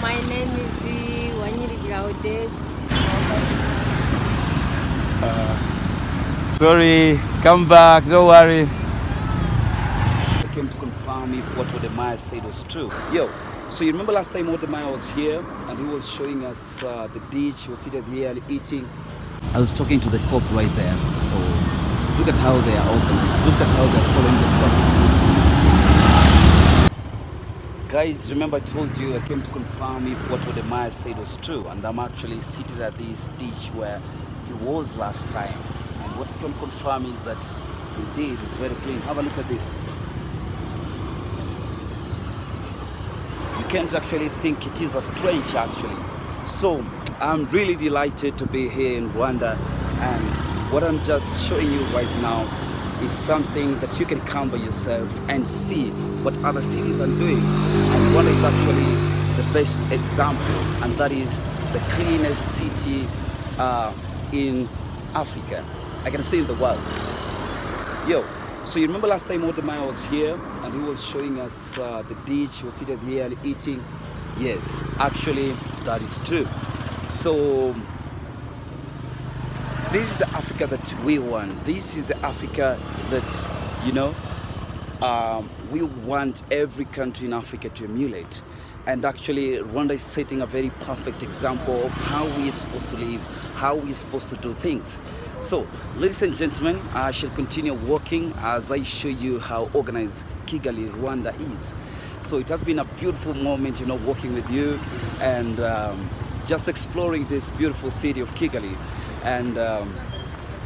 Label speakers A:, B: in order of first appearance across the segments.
A: My name is Wode.
B: Sorry, come back, don't worry. I came to confirm if what Wodemaya said was true. Yo, so you remember last time Wodemaya was here and he was showing us the beach, he was sitting here eating. I was talking to the cop right there, so look at how they are organized, look at how they are following the traffic rules. Guys, remember I told you I came to confirm if what Wodemaya said was true, and I'm actually seated at this ditch where he was last time. And what I can confirm is that indeed it's very clean. Have a look at this. You can't actually think it is a strange actually. So I'm really delighted to be here in Rwanda, and what I'm just showing you right now is something that you can come by yourself and see what other cities are doing. And Rwanda is actually the best example, and that is the cleanest city in Africa, I can say in the world. Yo, so you remember last time Wodemaya was here and he was showing us the beach, he was sitting here eating. Yes, actually that is true. So this is the Africa that we want. This is the Africa that, you know, we want every country in Africa to emulate. And actually Rwanda is setting a very perfect example of how we are supposed to live, how we are supposed to do things. So ladies and gentlemen, I shall continue walking as I show you how organized Kigali, Rwanda is. So it has been a beautiful moment, you know, walking with you and just exploring this beautiful city of Kigali. And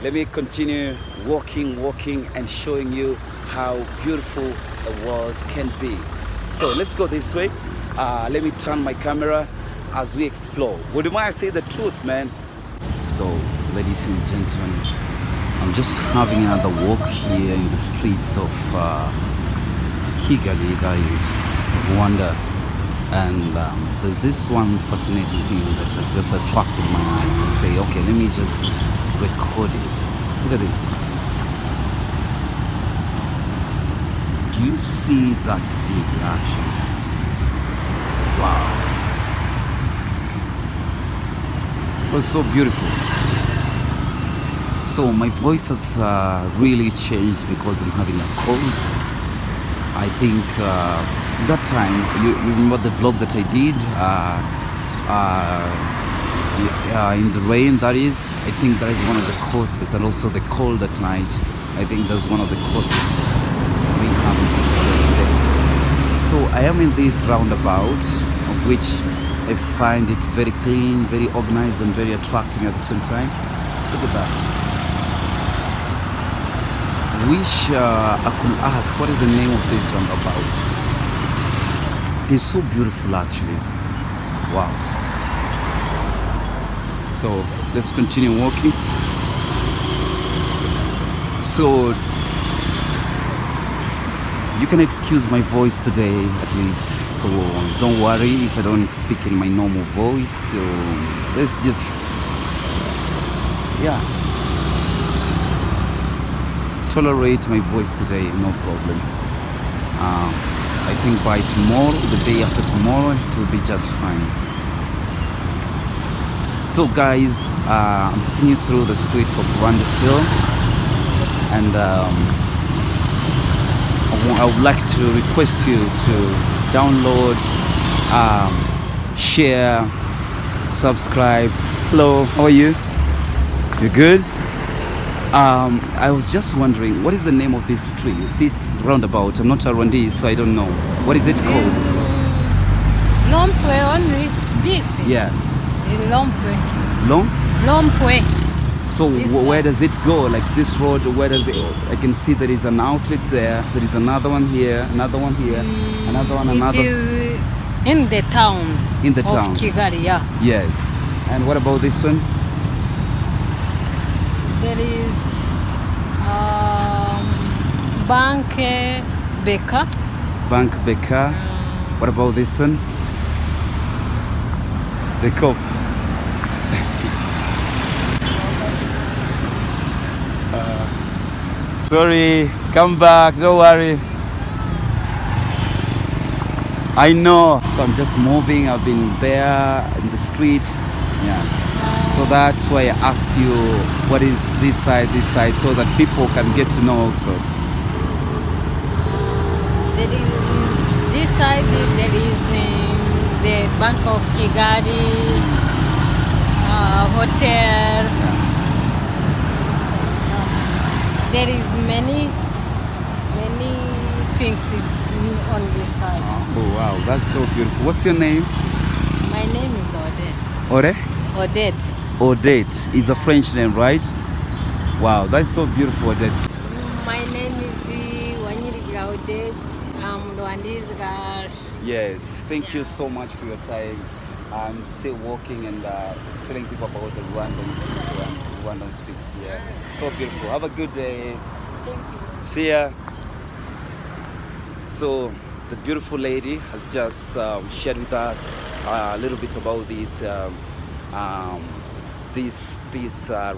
B: let me continue walking and showing you how beautiful the world can be. So let's go this way. Let me turn my camera as we explore. Wodemaya say the truth, man. So ladies and gentlemen, I'm just having another walk here in the streets of Kigali, that is Rwanda. And there's this one fascinating thing that has just attracted my eyes and say, okay, let me just record it. Look at this. Do you see that view actually? Wow. It was so beautiful. So my voice has really changed because I'm having a cold. I think that time, you remember the vlog that I did in the rain, that is, I think that is one of the causes, and also the cold at night. I think that's one of the causes we have today. So I am in this roundabout, of which I find it very clean, very organized, and very attracting at the same time. Look at that. Wish I could ask, what is the name of this roundabout? It's so beautiful actually. Wow. So let's continue walking. So you can excuse my voice today at least. So don't worry if I don't speak in my normal voice. So let's just, yeah, tolerate my voice today, no problem. I think by tomorrow, the day after tomorrow, it will be just fine. So guys, I'm taking you through the streets of Rwanda still, and I would like to request you to download, share, subscribe. Hello, how are you? You good? I was just wondering, what is the name of this street, this roundabout? I'm not a Rwandese, so I don't know. What is it called?
A: Lompwe only. This?
B: Yeah.
A: Lompwe.
B: Lompwe. So
A: This
B: where does it go? Like this road, where does it? I can see there is an outlet there. There is another one here, another one here, another one, another.
A: It is in the town.
B: In the town.
A: Of Kigali, yeah.
B: Yes. And what about this one?
A: There is Bank Beka.
B: Bank Beka. What about this one? The cop. Sorry, come back, don't worry. I know. So I'm just moving. I've been there in the streets. Yeah. So that's why I asked you what is this side, so that people can get to know also.
A: There is this side. There is the Bank of Kigali hotel. There is many things on this side.
B: Oh wow, that's so beautiful. What's your name?
A: My name is Odette.
B: Ore?
A: Odette.
B: Odette is a French name, right? Wow, that's so beautiful, Odette.
A: My name is Wanyirigira Odette. I'm Rwandese girl.
B: Yes, thank you so much for your time. I'm still walking and telling people about the Rwandan streets here. So beautiful. Have a good day.
A: Thank you.
B: See ya. So the beautiful lady has just shared with us a little bit about this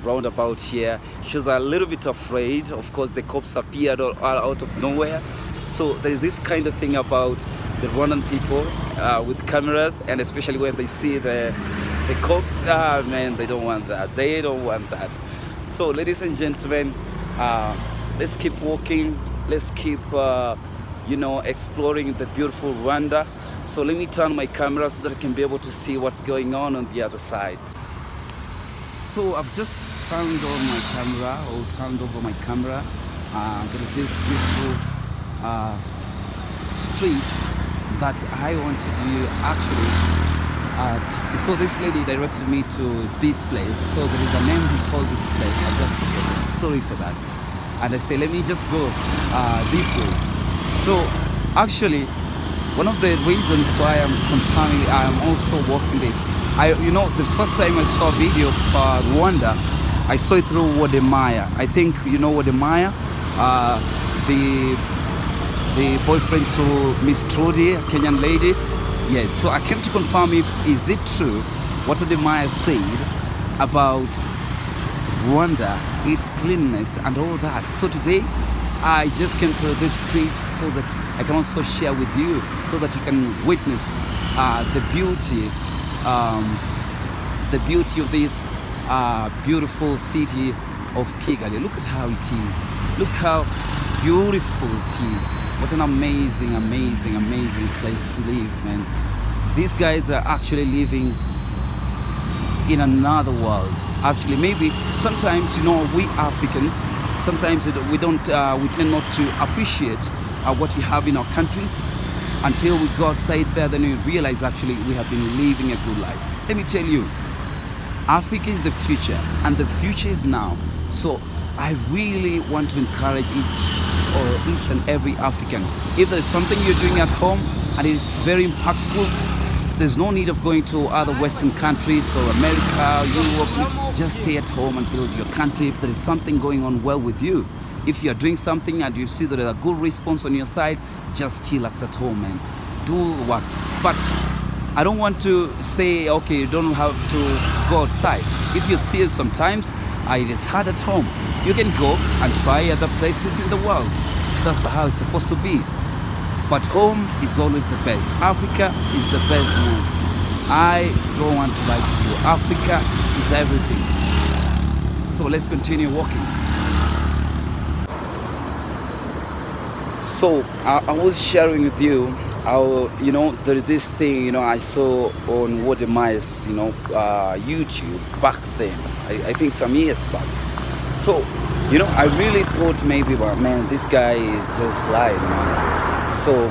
B: roundabout here. She was a little bit afraid. Of course, the cops appeared out of nowhere. So there is this kind of thing about the Rwandan people with cameras, and especially when they see the cops, man, they don't want that. They don't want that. So, ladies and gentlemen, let's keep walking. Let's keep, exploring the beautiful Rwanda. So let me turn my camera so that I can be able to see what's going on the other side. So I've just turned over my camera. There is this beautiful street that I wanted you actually to see. So this lady directed me to this place. So there is a name we call this place. I just forget. Sorry for that. And I say, let me just go this way. So actually, one of the reasons why I'm confirming I am also walking this, the first time I saw a video of Rwanda, I saw it through Wodemaya. I think you know Wodemaya, the boyfriend to Miss Trudy, a Kenyan lady. Yes, so I came to confirm is it true what Wodemaya said about Rwanda, its cleanliness and all that. So today I just came to this street so that I can also share with you, so that you can witness the beauty of this beautiful city of Kigali. Look at how it is. Look how beautiful it is. What an amazing place to live, man. These guys are actually living in another world. Actually, maybe sometimes, we Africans, sometimes we tend not to appreciate what we have in our countries until we go outside there. Then we realize actually we have been living a good life. Let me tell you, Africa is the future, and the future is now. So I really want to encourage each and every African. If there's something you're doing at home and it's very impactful, there's no need of going to other Western countries or America, Europe. Just stay at home and build your country. If there is something going on well with you, if you're doing something and you see there is a good response on your side, just chillax at home and do what. But I don't want to say, okay, you don't have to go outside. If you see sometimes it's hard at home, you can go and try other places in the world. That's how it's supposed to be. But home is always the best. Africa is the best, man. I don't want to lie to you. Africa is everything. So let's continue walking. So I was sharing with you how, there is this thing, I saw on Wodemaya's, YouTube back then. I think some years back. So, I really thought maybe, but man, this guy is just lying, man. So,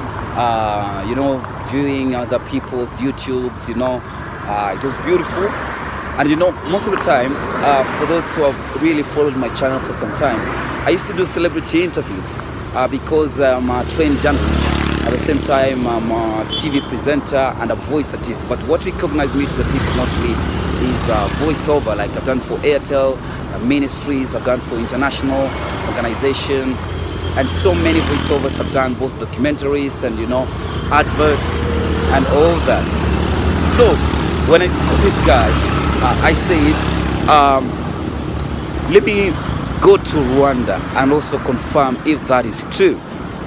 B: viewing other people's YouTubes, it was beautiful. And most of the time, for those who have really followed my channel for some time, I used to do celebrity interviews because I'm a trained journalist. At the same time, I'm a TV presenter and a voice artist. But what recognized me to the people mostly is voiceover, like I've done for Airtel, ministries, I've done for international organizations, and so many voiceovers have done, both documentaries and adverts and all that. So when I saw this guy, I said, let me go to Rwanda and also confirm if that is true.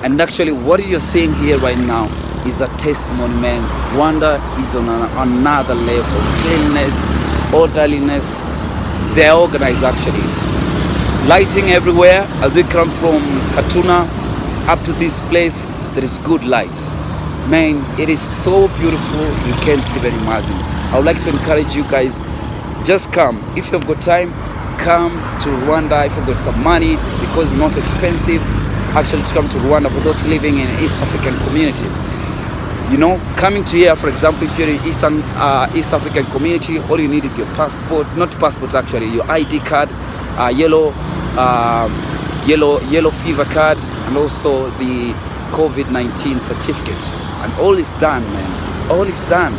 B: And actually what you're seeing here right now is a testimony, man. Rwanda is on another level. Cleanliness, orderliness, they're organized actually. Lighting everywhere. As we come from Katuna up to this place, there is good lights. Man, it is so beautiful, you can't even imagine. I would like to encourage you guys, just come. If you've got time, come to Rwanda. If you've got some money, because it's not expensive, actually to come to Rwanda for those living in East African communities. You know, coming to here, for example, if you're in East African community, all you need is your passport, not passport actually, your ID card, yellow fever card, and also the COVID-19 certificate. And all is done, man. All is done.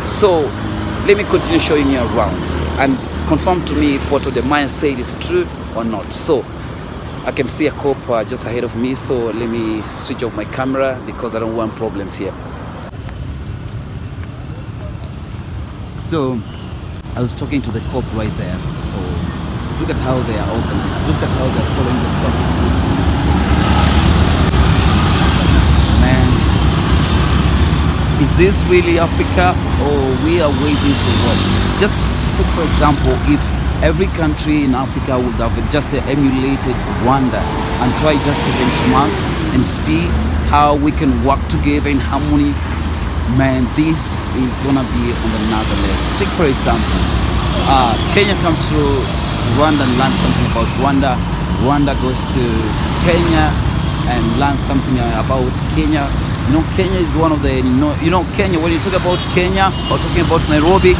B: So let me continue showing you around and confirm to me if what wodemaya said is true or not. So I can see a cop just ahead of me, so let me switch off my camera because I don't want problems here. So I was talking to the cop right there. So look at how they are organized. Look at how they're following the traffic rules. Man, is this really Africa, or we are waiting for what? Just take for example, if every country in Africa would have just emulated Rwanda and try just to benchmark and see how we can work together in harmony, man, this is gonna be on another level. Take for example, Kenya comes to Rwanda and learns something about Rwanda. Rwanda goes to Kenya and learns something about Kenya. You know, Kenya is one of the, you know, Kenya, when you talk about Kenya or talking about Nairobi,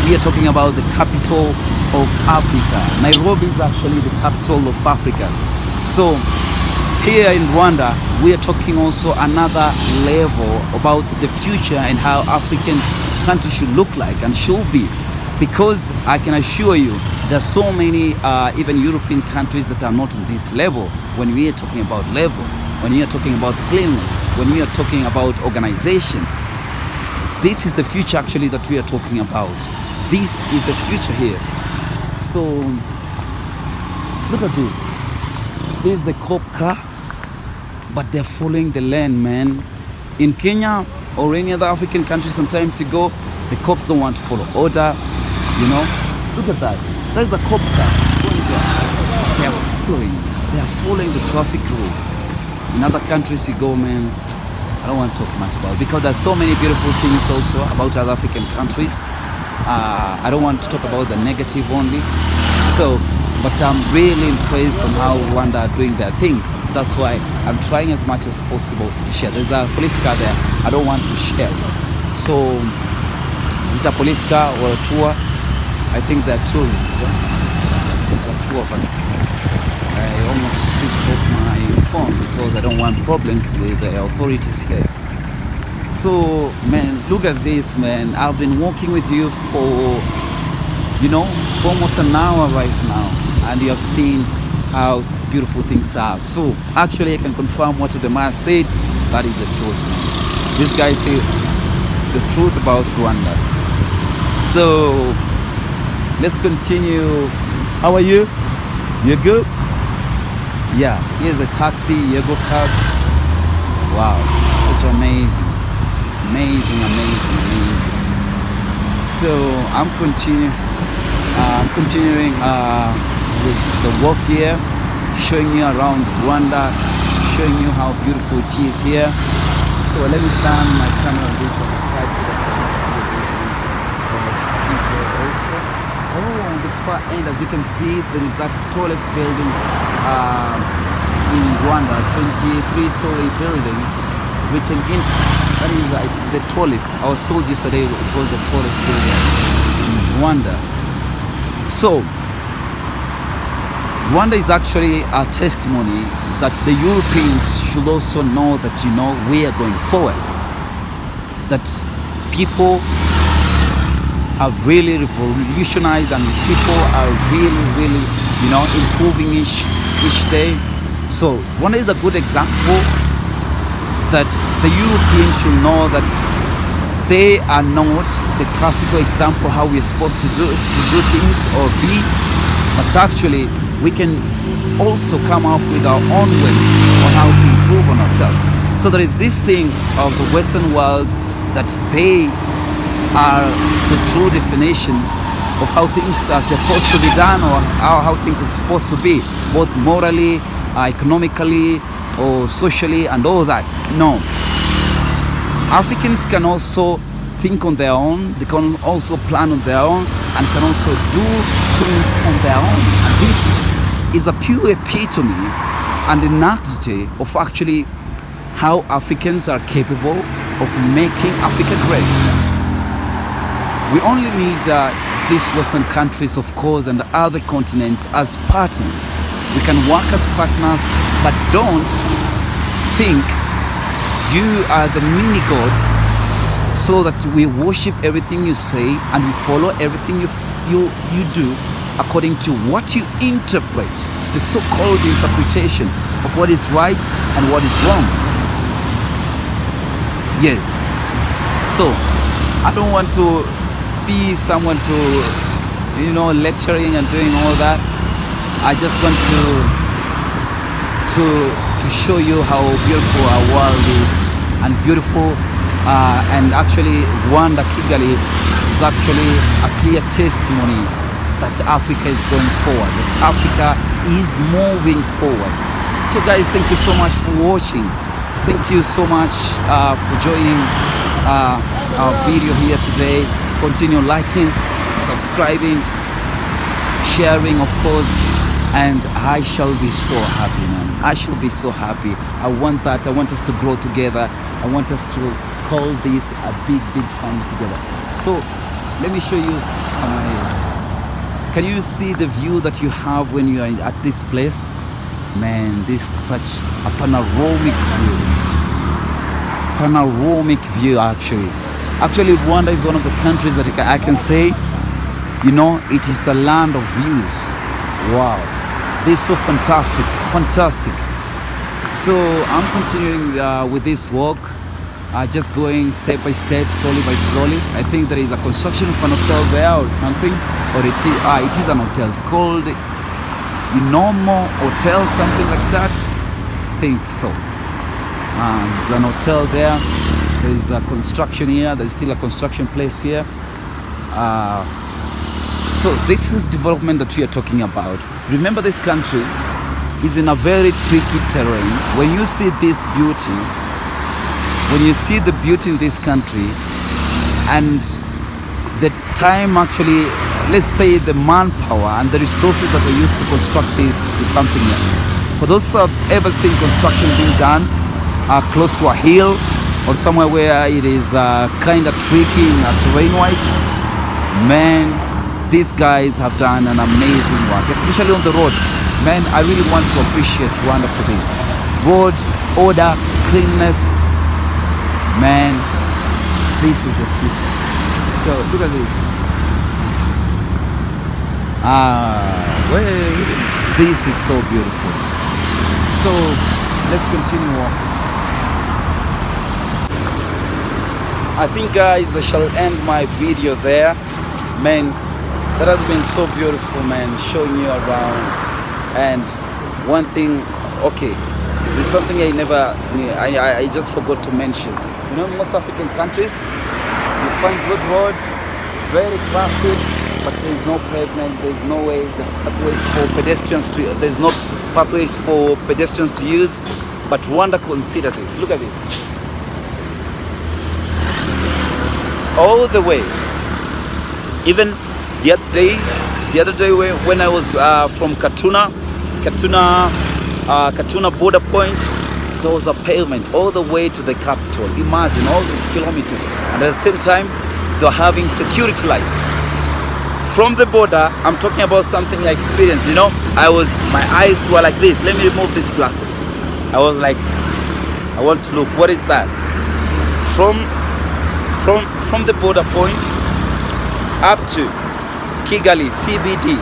B: we are talking about the capital of Africa. Nairobi is actually the capital of Africa. So here in Rwanda, we are talking also another level about the future and how African countries should look like and should be. Because I can assure you, there are so many even European countries that are not on this level. When we are talking about level, when we are talking about cleanliness, when we are talking about organization, this is the future actually that we are talking about. This is the future here. So look at this. This is the cop car, but they're following the lane, man. In Kenya or any other African country, sometimes you go, the cops don't want to follow order. You know, look at that. There's a cop car going there. They are following the traffic rules. In other countries you go, man, I don't want to talk much about it because there's so many beautiful things also about other African countries. I don't want to talk about the negative only. So, but I'm really impressed on how Rwanda are doing their things. That's why I'm trying as much as possible to share. There's a police car there. I don't want to share. So, is it a police car or a tour? I think they're tourists. A tour for I almost switched off my phone because I don't want problems with the authorities here. So, man, look at this, man. I've been walking with you for, you know, for almost an hour right now, and you have seen how beautiful things are. So, actually, I can confirm what wodemaya said. That is the truth. This guy said the truth about Rwanda. So, let's continue. How are you? You're good? Yeah, here's a taxi, Yego cab. Wow, such amazing. Amazing. So I'm continuing with the walk here, showing you around Rwanda, showing you how beautiful it is here. So let me turn my camera on this other side so that I can see the also. Oh, on the far end, as you can see, there is that tallest building in Rwanda, 23-story building, which in that is like the tallest. I was told yesterday it was the tallest building in Rwanda. So Rwanda is actually a testimony that the Europeans should also know that, you know, we are going forward. That people have really revolutionized and people are really, you know, improving each day. So Rwanda is a good example that the Europeans should know that they are not the classical example how we're supposed to do things or be, but actually we can also come up with our own ways on how to improve on ourselves. So there is this thing of the Western world that they are the true definition of how things are supposed to be done, or how things are supposed to be, both morally, economically, or socially, and all that. No. Africans can also think on their own, they can also plan on their own, and can also do things on their own. And this is a pure epitome and an analogy of actually how Africans are capable of making Africa great. We only need these Western countries, of course, and other continents as partners. We can work as partners, but don't think you are the mini gods so that we worship everything you say and we follow everything you do according to what you interpret, the so-called interpretation of what is right and what is wrong. Yes. So I don't want to be someone to, lecturing and doing all that. I just want to show you how beautiful our world is, and beautiful, and actually Rwanda, Kigali is actually a clear testimony that Africa is going forward, that Africa is moving forward. So guys, thank you so much for watching. Thank you so much for joining our video here today. Continue liking, subscribing, sharing, of course, and I shall be so happy, man. I shall be so happy. I want that. I want us to grow together. I want us to call this a big family together. So let me show you some. Can you see the view that you have when you are at this place? Man, this is such a panoramic view actually. Actually, Rwanda is one of the countries that I can say, it is a land of views. Wow, this is so fantastic. So I'm continuing with this walk, just going step by step, slowly by slowly. I think there is a construction of an hotel there or something, or it is an hotel. It's called Normal Hotel, something like that. I think so. There's an hotel there. There's a construction here. There's still a construction place here. So this is development that we are talking about. Remember, this country is in a very tricky terrain. When you see this beauty, when you see the beauty in this country, and the time actually, let's say the manpower and the resources that are used to construct this is something else. For those who have ever seen construction being done close to a hill, or somewhere where it is kind of tricky terrain-wise, man, these guys have done an amazing work, especially on the roads. Man, I really want to appreciate Rwanda for this. Road, order, cleanliness. Man, this is the future. So look at this. This is so beautiful. So let's continue walking. I think, guys, I shall end my video there. Man, that has been so beautiful, man, showing you around. And one thing, okay, there's something I just forgot to mention. Most African countries, you find good roads, very classic, but there's no pavement, there's no way, there's no pathways for pedestrians to use. But Rwanda consider this. Look at this. All the way. Even the other day when I was from Katuna border point, there was a pavement all the way to the capital. Imagine all those kilometers, and at the same time they're having security lights from the border. I'm talking about something I experienced. My eyes were like this. Let me remove these glasses. I was like, I want to look. What is that? From the border point up to Kigali CBD,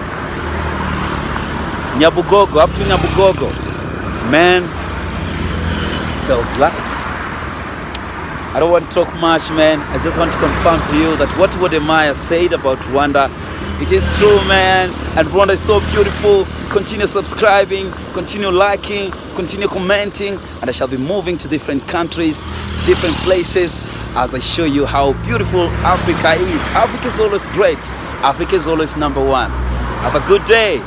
B: Nyabugogo, up to Nyabugogo, man, those lights. I don't want to talk much, man. I just want to confirm to you that what wodemaya said about Rwanda It is true, man. And Rwanda is so beautiful. Continue subscribing, continue liking, continue commenting, and I shall be moving to different countries, different places, as I show you how beautiful Africa is. Africa is always great. Africa is always number one. Have a good day.